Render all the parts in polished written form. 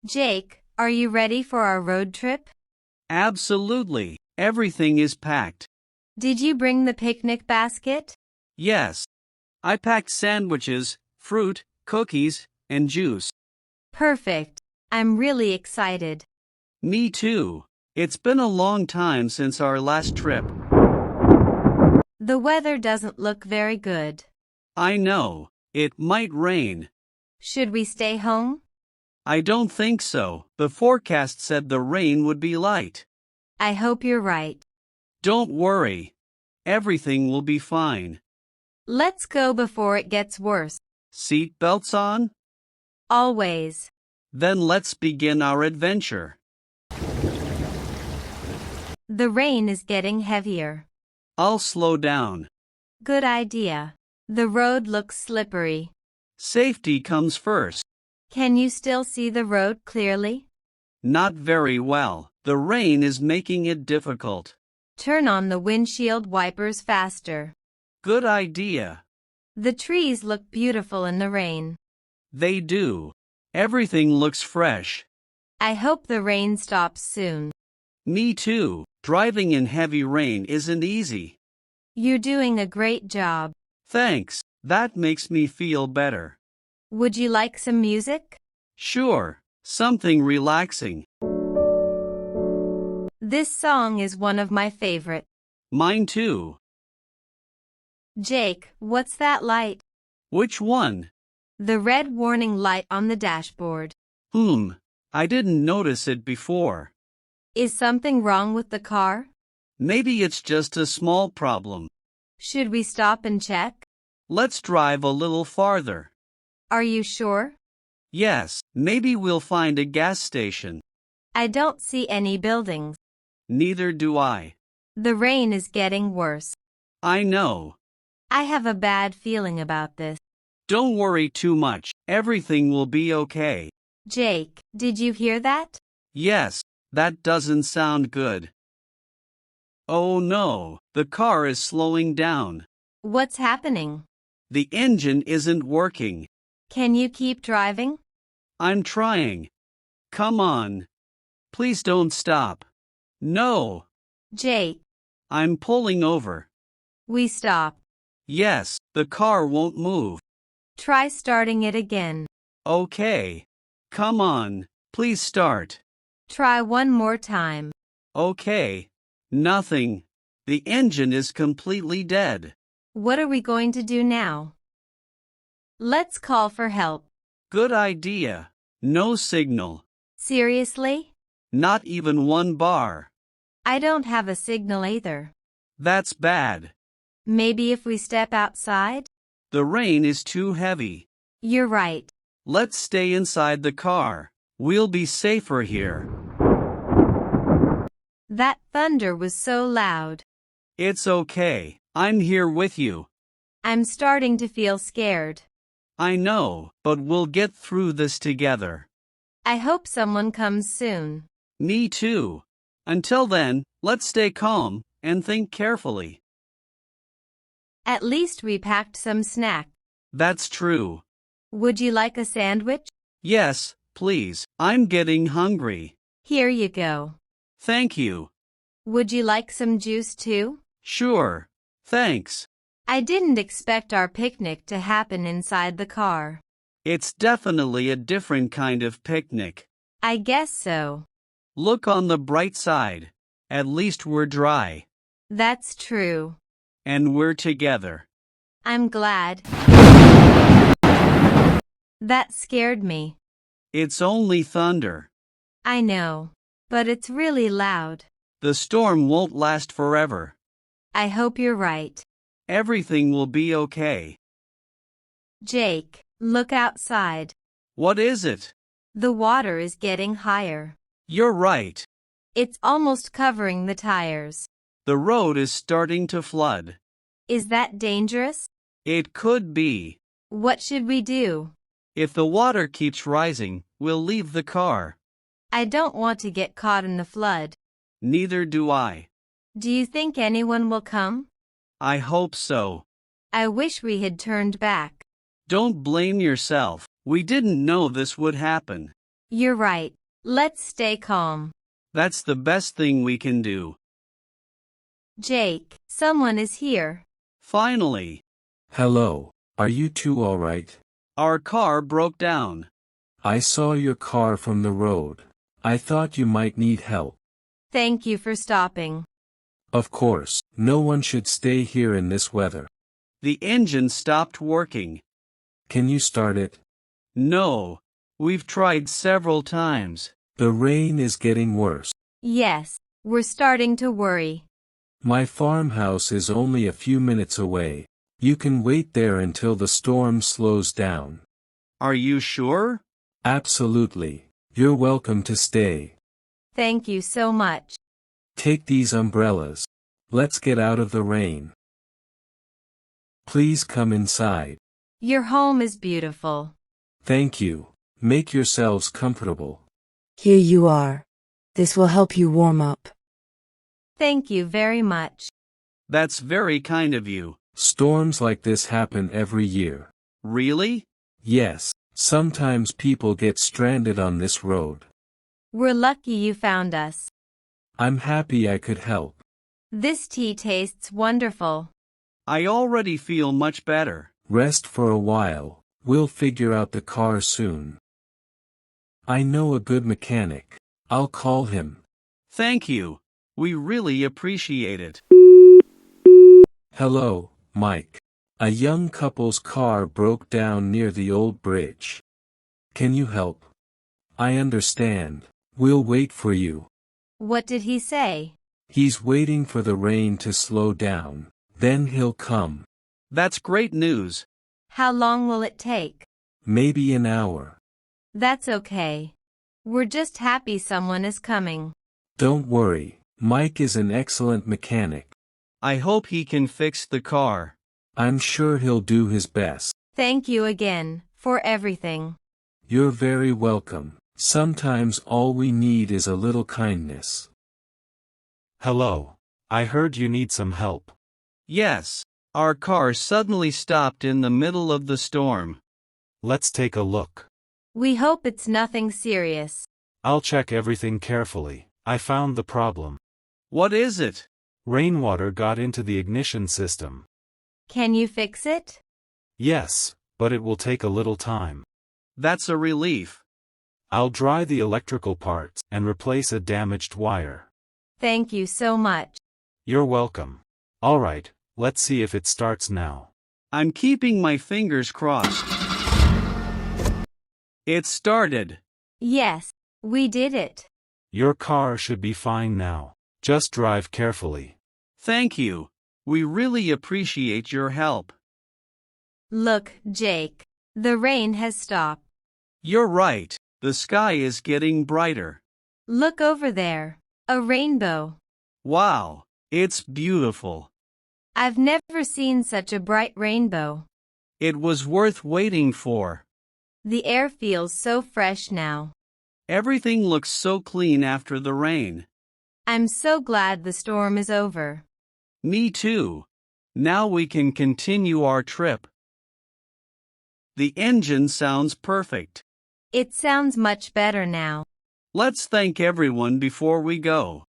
Jake, are you ready for our road trip? Absolutely. Everything is packed. Did you bring the picnic basket? Yes. I packed sandwiches, fruit, cookies, and juice. Perfect. I'm really excited. Me too. It's been a long time since our last trip. The weather doesn't look very good. I know. It might rain. Should we stay home? I don't think so. The forecast said the rain would be light. I hope you're right. Don't worry. Everything will be fine. Let's go before it gets worse. Seat belts on? Always. Then let's begin our adventure. The rain is getting heavier. I'll slow down. Good idea. The road looks slippery. Safety comes first. Can you still see the road clearly? Not very well. The rain is making it difficult. Turn on the windshield wipers faster. Good idea. The trees look beautiful in the rain. They do. Everything looks fresh. I hope the rain stops soon. Me too. Driving in heavy rain isn't easy. You're doing a great job. Thanks. That makes me feel better. Would you like some music? Sure. Something relaxing. This song is one of my favorite. Mine too. Jake, what's that light? Which one? The red warning light on the dashboard. I didn't notice it before. Is something wrong with the car? Maybe it's just a small problem. Should we stop and check? Let's drive a little farther. Are you sure? Yes, maybe we'll find a gas station. I don't see any buildings. Neither do I. The rain is getting worse. I know. I have a bad feeling about this. Don't worry too much. Everything will be okay. Jake, did you hear that? Yes, that doesn't sound good. Oh no, the car is slowing down. What's happening? The engine isn't working. Can you keep driving? I'm trying. Come on. Please don't stop. No. Jake. I'm pulling over. We stop. Yes, the car won't move. Try starting it again. Okay. Come on, please start. Try one more time. Okay. Nothing. The engine is completely dead. What are we going to do now? Let's call for help. Good idea. No signal. Seriously? Not even one bar. I don't have a signal either. That's bad. Maybe if we step outside? The rain is too heavy. You're right. Let's stay inside the car. We'll be safer here. That thunder was so loud. It's okay. I'm here with you. I'm starting to feel scared. I know, but we'll get through this together. I hope someone comes soon. Me too. Until then, let's stay calm and think carefully. At least we packed some snack. That's true. Would you like a sandwich? Yes, please. I'm getting hungry. Here you go. Thank you. Would you like some juice too? Sure. Thanks. I didn't expect our picnic to happen inside the car. It's definitely a different kind of picnic. I guess so. Look on the bright side. At least we're dry. That's true. And we're together. I'm glad. That scared me. It's only thunder. I know, but it's really loud. The storm won't last forever. I hope you're right. Everything will be okay. Jake, look outside. What is it? The water is getting higher. You're right. It's almost covering the tires. The road is starting to flood. Is that dangerous? It could be. What should we do? If the water keeps rising, we'll leave the car. I don't want to get caught in the flood. Neither do I. Do you think anyone will come? I hope so. I wish we had turned back. Don't blame yourself. We didn't know this would happen. You're right. Let's stay calm. That's the best thing we can do. Jake, someone is here. Finally. Hello, are you two all right? Our car broke down. I saw your car from the road. I thought you might need help. Thank you for stopping. Of course, no one should stay here in this weather. The engine stopped working. Can you start it? No. We've tried several times. The rain is getting worse. Yes, we're starting to worry. My farmhouse is only a few minutes away. You can wait there until the storm slows down. Are you sure? Absolutely. You're welcome to stay. Thank you so much. Take these umbrellas. Let's get out of the rain. Please come inside. Your home is beautiful. Thank you. Make yourselves comfortable. Here you are. This will help you warm up. Thank you very much. That's very kind of you. Storms like this happen every year. Really? Yes, sometimes people get stranded on this road. We're lucky you found us. I'm happy I could help. This tea tastes wonderful. I already feel much better. Rest for a while. We'll figure out the car soon. I know a good mechanic. I'll call him. Thank you. We really appreciate it. Hello, Mike. A young couple's car broke down near the old bridge. Can you help? I understand. We'll wait for you. What did he say? He's waiting for the rain to slow down. Then he'll come. That's great news. How long will it take? Maybe an hour. That's okay. We're just happy someone is coming. Don't worry. Mike is an excellent mechanic. I hope he can fix the car. I'm sure he'll do his best. Thank you again for everything. You're very welcome. Sometimes all we need is a little kindness. Hello. I heard you need some help. Yes. Our car suddenly stopped in the middle of the storm. Let's take a look. We hope it's nothing serious. I'll check everything carefully. I found the problem. What is it? Rainwater got into the ignition system. Can you fix it? Yes, but it will take a little time. That's a relief. I'll dry the electrical parts and replace a damaged wire. Thank you so much. You're welcome. All right, let's see if it starts now. I'm keeping my fingers crossed. It started. Yes, we did it. Your car should be fine now. Just drive carefully. Thank you. We really appreciate your help. Look, Jake. The rain has stopped. You're right. The sky is getting brighter. Look over there. A rainbow. Wow, it's beautiful. I've never seen such a bright rainbow. It was worth waiting for. The air feels so fresh now. Everything looks so clean after the rain. I'm so glad the storm is over. Me too. Now we can continue our trip. The engine sounds perfect. It sounds much better now. Let's thank everyone before we go.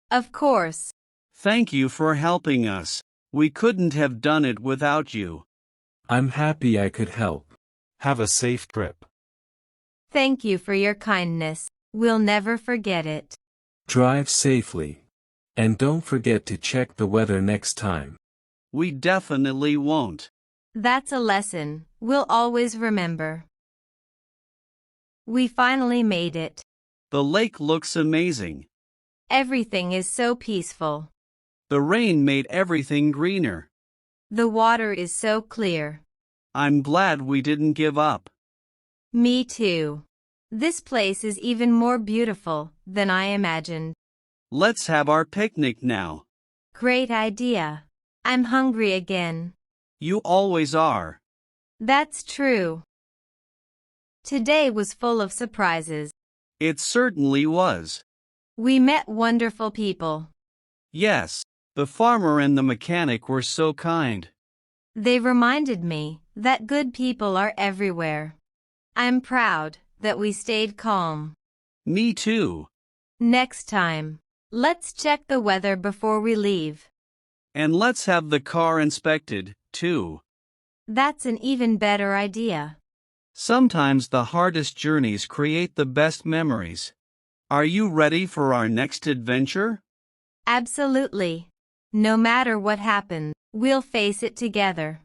Of course. Thank you for helping us. We couldn't have done it without you. I'm happy I could help. Have a safe trip. Thank you for your kindness. We'll never forget it. Drive safely. And don't forget to check the weather next time. We definitely won't. That's a lesson we'll always remember. We finally made it. The lake looks amazing. Everything is so peaceful. The rain made everything greener. The water is so clear. I'm glad we didn't give up. Me too. This place is even more beautiful than I imagined. Let's have our picnic now. Great idea. I'm hungry again. You always are. That's true. Today was full of surprises. It certainly was. We met wonderful people. Yes, the farmer and the mechanic were so kind. They reminded me that good people are everywhere. I'm proud that we stayed calm. Me too. Next time, let's check the weather before we leave. And let's have the car inspected, too. That's an even better idea. Sometimes the hardest journeys create the best memories. Are you ready for our next adventure? Absolutely. No matter what happens, we'll face it together.